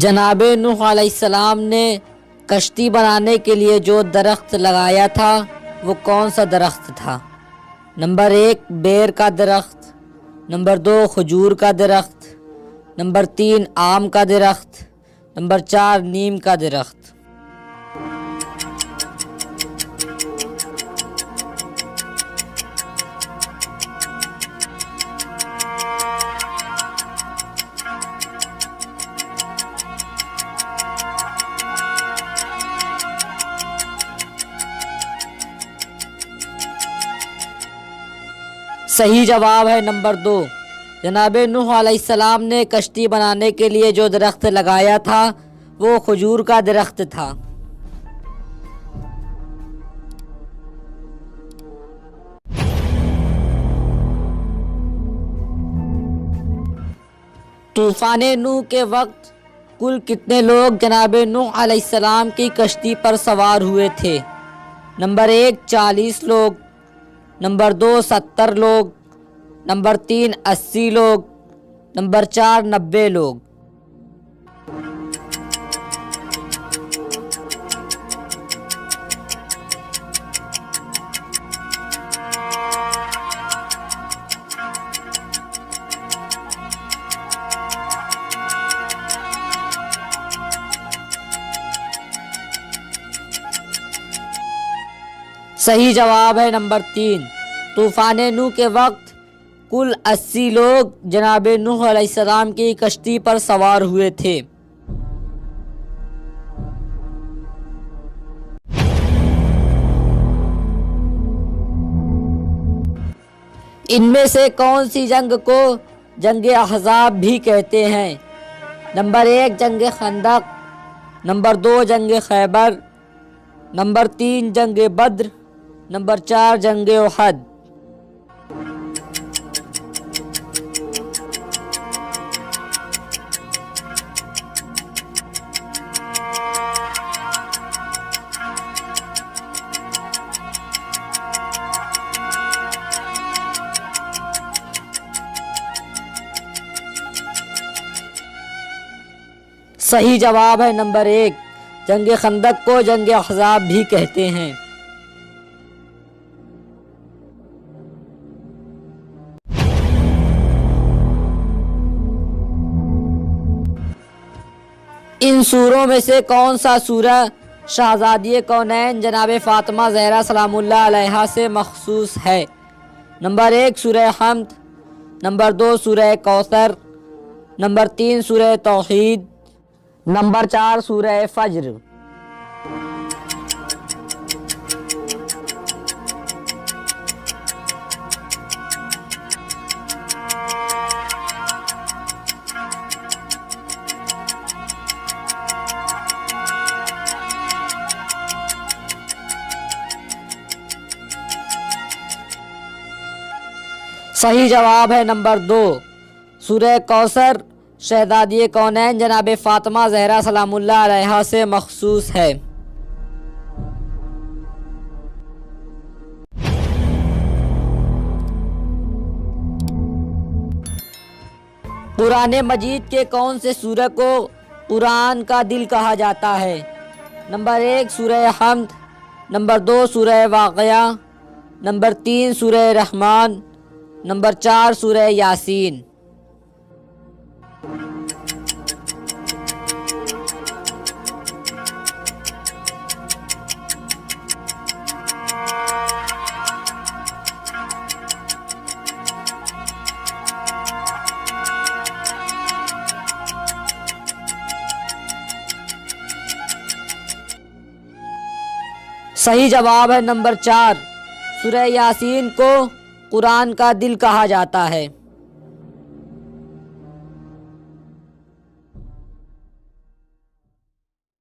جناب نوح علیہ السلام نے کشتی بنانے کے لیے جو درخت لگایا تھا وہ کون سا درخت تھا؟ نمبر 1 بیر کا درخت، نمبر 2 کھجور کا درخت، نمبر 3 آم کا درخت، نمبر 4 نیم کا درخت۔ صحیح جواب ہے نمبر 2۔ جناب نوح علیہ السلام نے کشتی بنانے کے لیے جو درخت لگایا تھا وہ کھجور کا درخت تھا۔ طوفان نوح کے وقت کل کتنے لوگ جناب نوح علیہ السلام کی کشتی پر سوار ہوئے تھے؟ نمبر 1 40 لوگ، نمبر 2 70 لوگ، نمبر 3 80 لوگ، نمبر 4 90 لوگ۔ صحیح جواب ہے نمبر 3۔ طوفان نوح کے وقت کل 80 لوگ جناب نوح علیہ السلام کی کشتی پر سوار ہوئے تھے۔ ان میں سے کون سی جنگ کو جنگ احزاب بھی کہتے ہیں؟ نمبر 1 جنگ خندق، نمبر 2 جنگ خیبر، نمبر 3 جنگ بدر، نمبر 4 جنگ احد۔ صحیح جواب ہے نمبر 1 جنگ خندق کو جنگ احزاب بھی کہتے ہیں۔ ان سوروں میں سے کون سا سورہ شہزادی کونین جناب فاطمہ زہرا سلام اللہ علیہا سے مخصوص ہے؟ نمبر 1 سورہ حمد، نمبر 2 سورہ کوثر، نمبر 3 سورہ توحید، نمبر 4 سورہ فجر۔ صحیح جواب ہے نمبر 2 سورہ کوثر شہزادی کونین جناب فاطمہ زہرا سلام اللہ علیہا سے مخصوص ہے۔ قرآن مجید کے کون سے سورہ کو قرآن کا دل کہا جاتا ہے؟ نمبر 1 سورہ حمد، نمبر 2 سورہ واقعہ، نمبر 3 سورہ رحمان، نمبر 4 سورہ یاسین۔ صحیح جواب ہے نمبر 4 سورہ یاسین کو قرآن کا دل کہا جاتا ہے۔